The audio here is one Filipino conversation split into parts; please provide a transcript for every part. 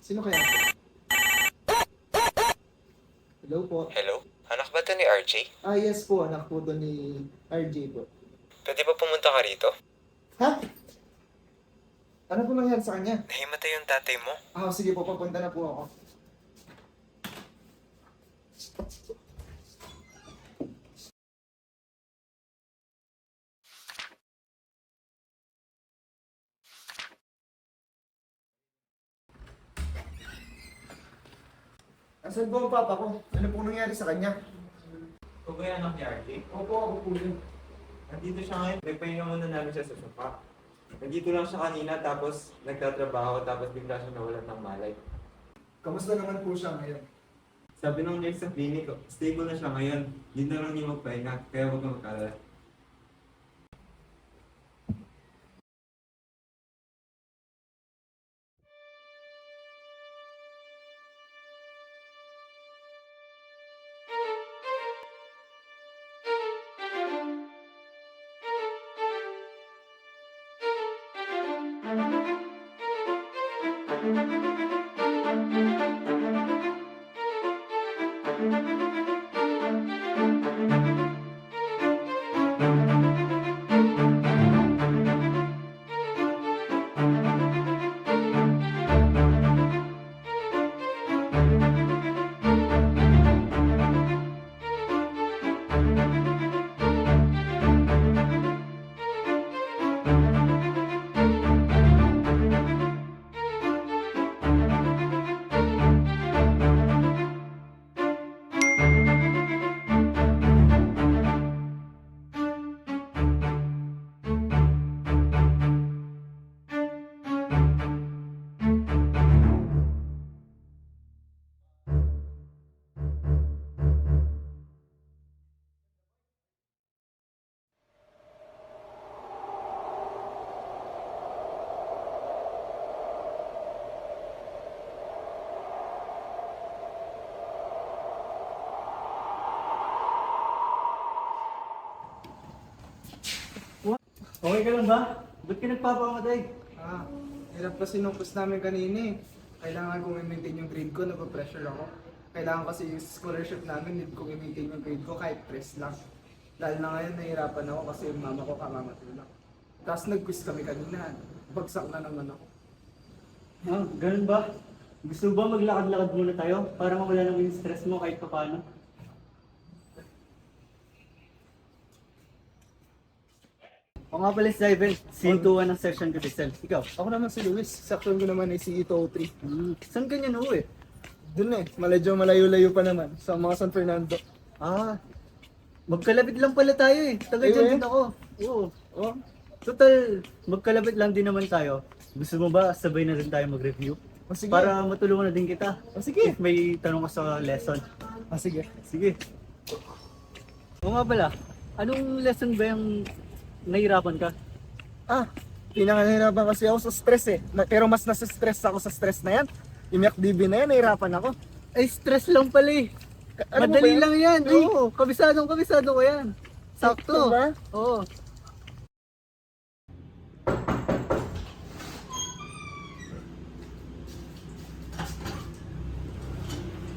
Sino kaya? Hello po. Hello? Anak ba to ni RJ? Yes po, anak po to ni RJ po. Pwede ba pumunta ka rito? Ha? Ano po nangyari sa kanya? Nahimatay yung tatay mo? Sige po, papunta na po ako. Asan po ang papa ko? Ano po nangyari sa kanya? Ikaw ba yung anak ni RJ? Opo, ako po yun. Nandito siya ngayon. Nagpahinga muna namin siya sa sofa. Nandito lang siya kanina tapos nagtatrabaho tapos bigla siya nawalan ng malay. Kamusta naman po siya ngayon? Sabi ng nurse sa clinic, stable na siya ngayon. Yun na lang niya magpahinga, kaya huwag kang mag-alala. Okay ka lang ba? Ba't ka nagpapamatay? Hirap kasi nung post namin kanina eh. Kailangan kong i-maintain yung grade ko, napapressure ako. Kailangan kasi yung scholarship namin, need kong i-maintain yung grade ko kahit press lang. Dahil na ngayon, nahihirapan ako kasi yung mama ko kamamatay lang. Tapos nag-quiz kami kanina, bagsak na naman ako. Ganun ba? Gusto ba maglakad-lakad muna tayo para mawala naman yung stress mo kahit paano? O nga pala si Ivan, C2 ng section ko Diesel. Ikaw? Ako naman si Luis, section ko naman ay CE203. Saan ka niya nauwi? Doon medyo malayo-layo pa naman, sa mga San Fernando. Magkalapit lang pala tayo eh. Taga dyan din ako. Oo. Oh, Total, magkalapit lang din naman tayo. Gusto mo ba sabay na rin tayo mag-review? sige. Para matulungan na din kita. Sige. If may tanong ka sa lesson. Sige. Sige. O nga pala, anong lesson ba yung nahirapan ka? Pinangahirapan kasi ako sa stress eh. Pero mas nasa-stress ako sa stress na yan. Yung MacDB na yan, nahirapan ako. Ay, stress lang pala eh. Alam mo ba Madali yan? lang yan. Ay. Oo, kabisado ko yan. Sakto. ba? Oo.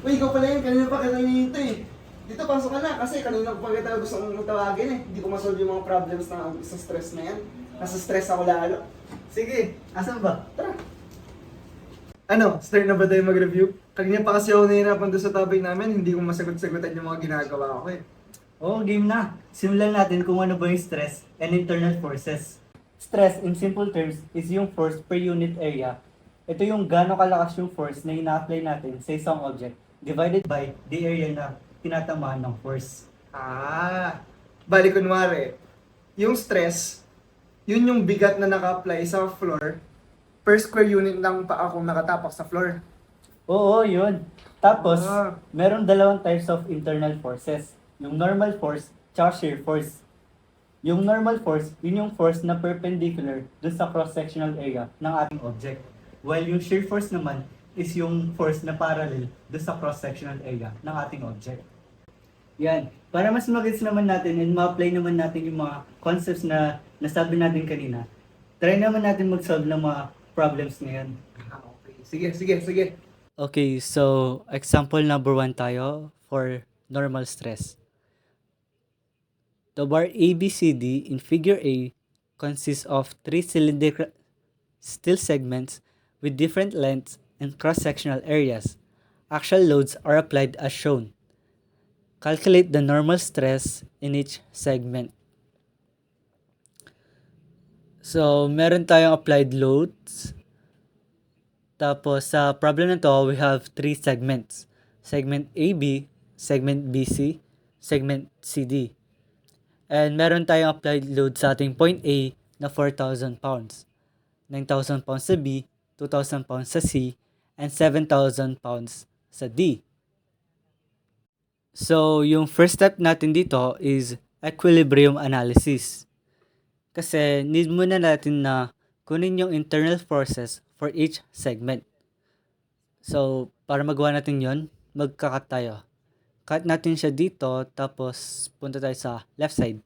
Uy, ikaw pala yun. Kanina pa kita hinihintay eh. Dito, pasok ka na. Kasi kanina ko pa kita gusto kong tawagin eh. Hindi ko masolve yung mga problems na sa stress na yan. Nasa stress ako lalo. Sige, asan ba? Tara. Ano, start na ba tayo mag-review? Kanina pa kasi ako nahihirapan doon sa topic namin. Hindi ko masagot-sagutan yung mga ginagawa ko eh. Oo, game na. Simulan natin kung ano ba yung stress and internal forces. Stress, in simple terms, is yung force per unit area. Ito yung gaano kalakas yung force na ina-apply natin sa isang object divided by the area na tinatamaan ng force. Bali kunwari, yung stress, yun yung bigat na naka-apply sa floor per square unit ng paa kung nakatapak sa floor. Oo, yun. Tapos, Ah. meron dalawang types of internal forces. Yung normal force, tsaka shear force. Yung normal force, yun yung force na perpendicular dun sa cross-sectional area ng ating object. While yung shear force naman is yung force na parallel dun sa cross-sectional area ng ating object. Yan. Para mas magets naman natin and ma-apply naman natin yung mga concepts na nasabi natin kanina, try naman natin mag-solve ng mga problems ngayon. Okay, Sige. Okay, so example number 1 tayo for normal stress. The bar ABCD in figure A consists of 3 cylindrical steel segments with different lengths and cross-sectional areas. Actual loads are applied as shown. Calculate the normal stress in each segment. So, meron tayong applied loads. Tapos, sa problem na to, we have 3 segments. Segment AB, segment BC, segment CD. And meron tayong applied load sa ating point A na 4,000 pounds. 9,000 pounds sa B, 2,000 pounds sa C, and 7,000 pounds sa D. So, yung first step natin dito is equilibrium analysis. Kasi need muna natin na kunin yung internal forces for each segment. So, para magawa natin yon, magka-cut tayo. Cut natin siya dito, tapos punta tayo sa left side.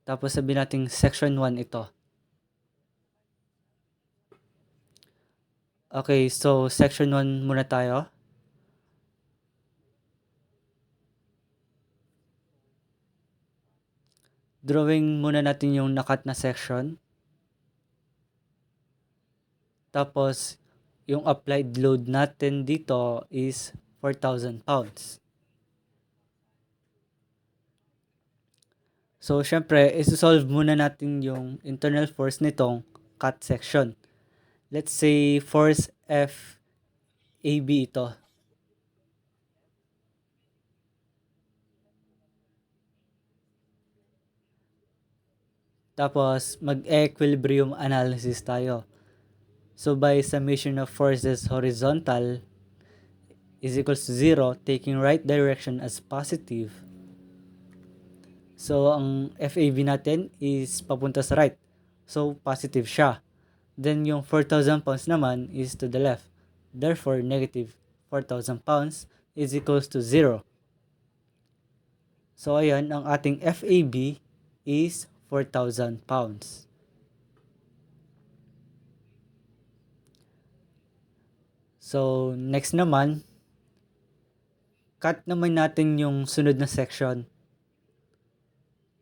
Tapos sabihin natin section 1 ito. Okay, so section 1 muna tayo. Drawing muna natin yung nakat na section. Tapos, yung applied load natin dito is 4,000 pounds. So, syempre, isosolve muna natin yung internal force nitong cut section. Let's say, force FAB ito. Tapos, mag-equilibrium analysis tayo. So, by summation of forces horizontal is equals to 0, taking right direction as positive. So, ang FAB natin is papunta sa right. So, positive siya. Then, yung 4,000 pounds naman is to the left. Therefore, negative 4,000 pounds is equals to 0. So, ayan, ang ating FAB is 4,000 pounds. So, next naman, cut naman natin yung sunod na section.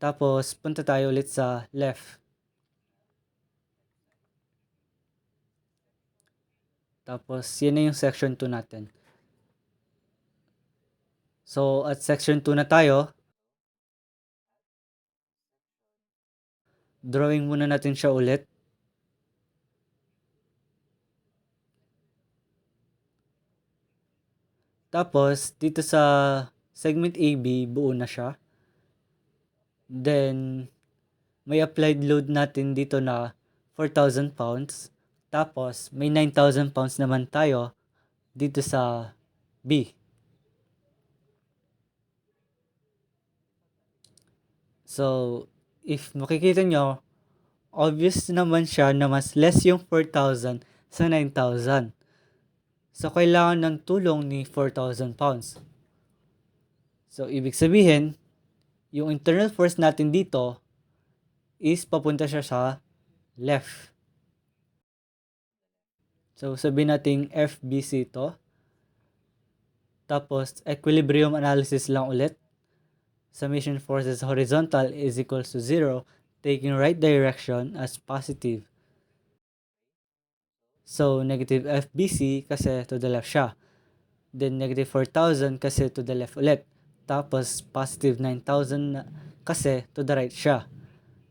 Tapos, punta tayo ulit sa left. Tapos, yun na yung section 2 natin. So, at section 2 na tayo, drawing muna natin siya ulit. Tapos, dito sa segment AB, buo na siya. Then, may applied load natin dito na 4,000 pounds. Tapos, may 9,000 pounds naman tayo dito sa B. So, if makikita nyo, obvious naman siya na mas less yung 4,000 sa 9,000. So, kailangan ng tulong ni 4,000 pounds. So, ibig sabihin, yung internal force natin dito is papunta siya sa left. So, sabihin natin FBC to. Tapos, equilibrium analysis lang ulit. Summation forces horizontal is equals to 0, taking right direction as positive. So, negative FBC kasi to the left siya. Then, negative 4,000 kasi to the left ulit. Tapos, positive 9,000 kasi to the right siya.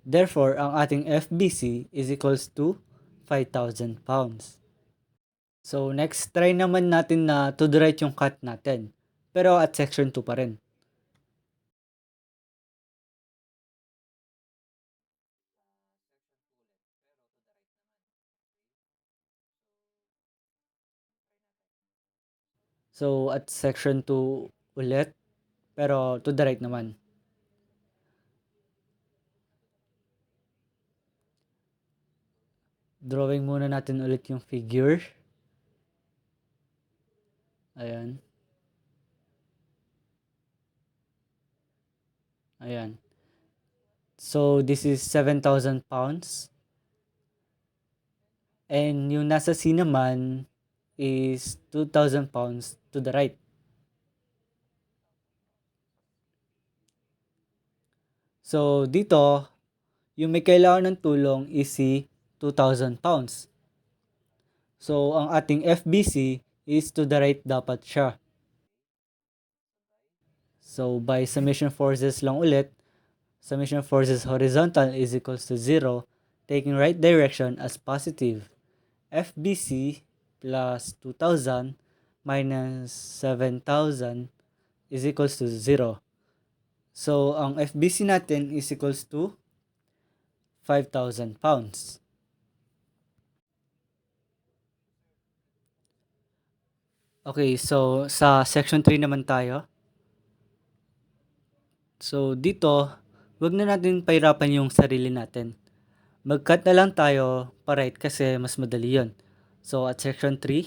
Therefore, ang ating FBC is equals to 5,000 pounds. So, next, try naman natin na to the right yung cut natin. Pero at section 2 pa rin. So, at section 2 ulit, pero to the right naman. Drawing muna natin ulit yung figure. Ayan. Ayan. So, this is 7,000 pounds. And yung nasa C naman is 2,000 pounds to the right. So, dito, yung may kailangan ng tulong is si 2,000 pounds. So, ang ating FBC is to the right dapat siya. So, by summation forces lang ulit, summation forces horizontal is equals to 0, taking right direction as positive. FBC plus 2,000 minus 7,000 is equals to 0. So, ang FBC natin is equals to 5,000 pounds. Okay, so sa section 3 naman tayo. So, dito, wag na natin pahirapan yung sarili natin. Mag-cut na lang tayo pa right kasi mas madali yon. So, at section 3,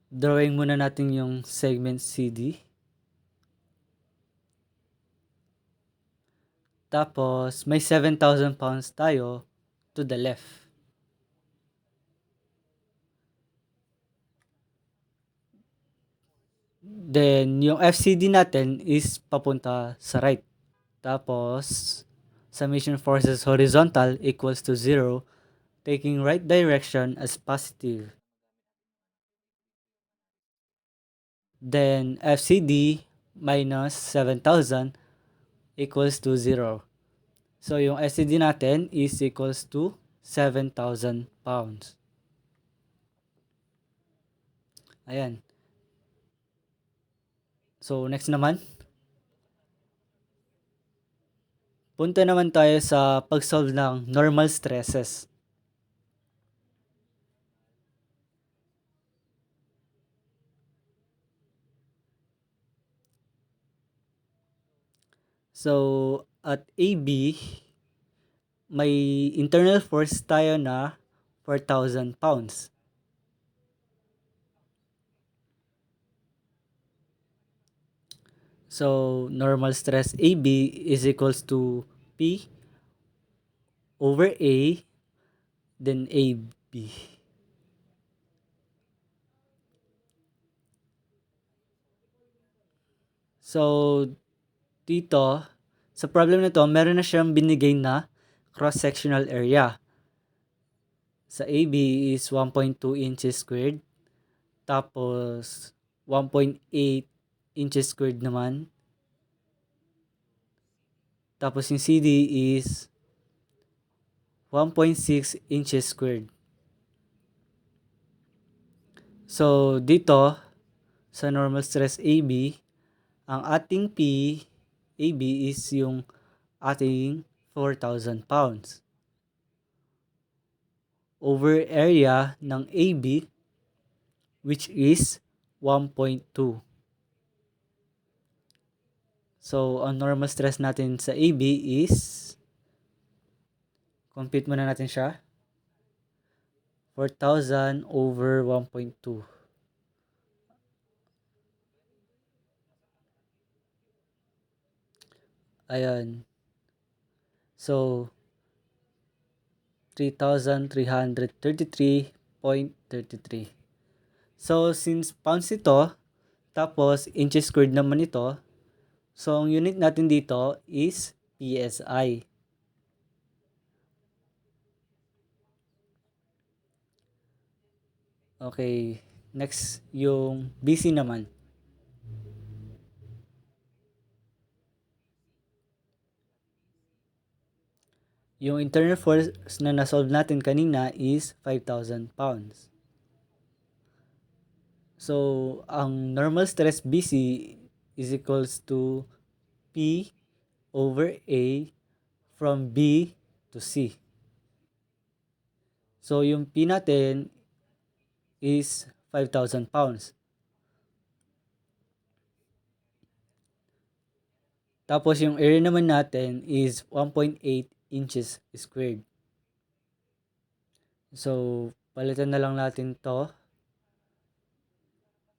drawing muna natin yung segment CD. Tapos, may 7,000 pounds tayo to the left. Then, yung FCD natin is papunta sa right. Tapos, summation forces horizontal equals to 0, taking right direction as positive. Then, FCD minus 7,000 equals to 0. So, yung FCD natin is equals to 7,000 pounds. Ayan. So, next naman. Punta naman tayo sa pag-solve ng normal stresses. So, at AB, may internal force tayo na 4,000 pounds. So, normal stress AB is equals to P over A, then AB. So, dito, sa problem na to, meron na siyang binigay na cross-sectional area. Sa AB is 1.2 inches squared. Tapos, 1.8 inches squared naman. Tapos, yung CD is 1.6 inches squared. So, dito, sa normal stress AB, ang ating P, AB is yung ating 4,000 pounds. Over area ng AB, which is 1.2. So, ang normal stress natin sa AB is, compute muna natin siya, 4,000 over 1.2. Ayan. So, 3,333.33. So, since pounds ito, tapos inches squared naman ito, so ang unit natin dito is PSI. Okay, next yung BC naman. Yung internal force na na-solve natin kanina is 5,000 pounds. So, ang normal stress BC is equals to P over A from B to C. So, yung P natin is 5,000 pounds. Tapos, yung area naman natin is 1.8 inches squared. So, palitan na lang natin to.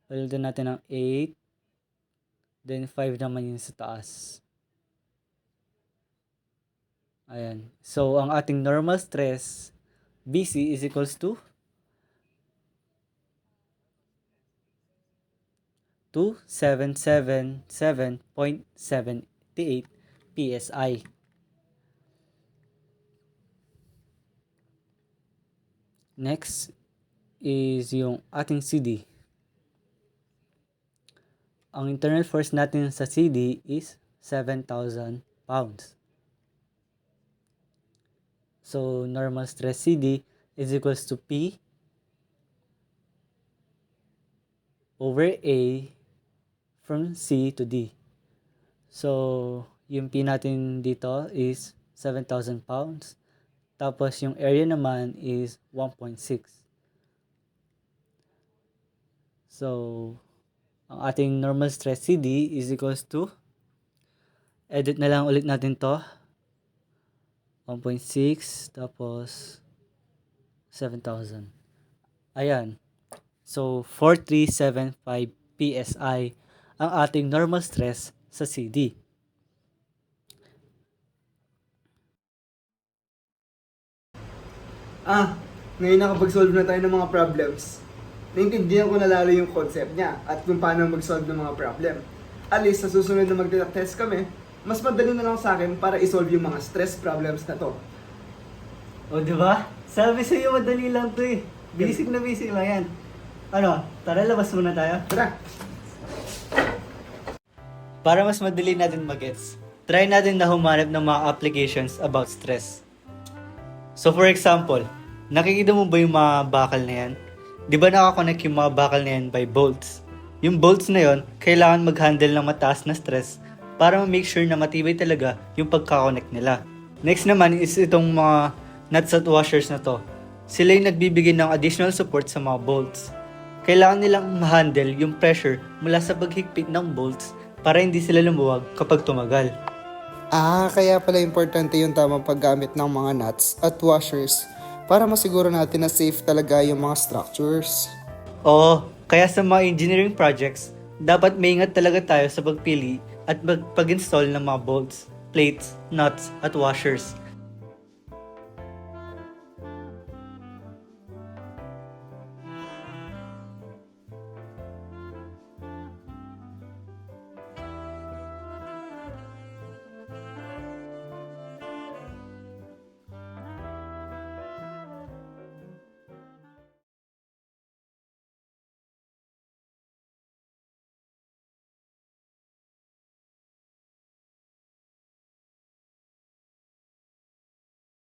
Palitan natin ng 8. Then, 5 naman yun sa taas. Ayan. So, ang ating normal stress, BC is equals to 777.78 PSI. Next is yung ating CD. Ang internal force natin sa CD is 7,000 pounds. So, normal stress CD is equals to P over A from C to D. So, yung P natin dito is 7,000 pounds. Tapos, yung area naman is 1.6. So, ang ating normal stress CD is equals to, edit na lang ulit natin to, 1.6 tapos 7,000. Ayan. So, 4375 PSI ang ating normal stress sa CD. Ngayon nakapag-solve na tayo ng mga problems. Naintindihan ko na lalo yung concept niya at kung paano mag-solve ng mga problem. At least sa susunod na mag-test kami, mas madali na lang sa akin para isolve yung mga stress problems na to. O, di ba? Sabi sa'yo, madali lang to eh. Basic na basic lang yan. Ano, tara labas muna tayo. Tara! Para mas madali natin mag-gets, try natin na humanap ng mga applications about stress. So for example, nakikita mo ba yung mga bakal na yan? Di ba nakakonect yung mga bakal na yan by bolts? Yung bolts na yon, kailangan mag-handle ng mataas na stress para ma-make sure na matibay talaga yung pagkakonect nila. Next naman is itong mga nuts at washers na to. Sila yung nagbibigay ng additional support sa mga bolts. Kailangan nilang ma-handle yung pressure mula sa paghigpit ng bolts para hindi sila lumuwag kapag tumagal. Kaya pala importante yung tamang paggamit ng mga nuts at washers para masiguro natin na safe talaga yung mga structures. Oo, kaya sa mga engineering projects, dapat maingat talaga tayo sa pagpili at pag-install ng mga bolts, plates, nuts at washers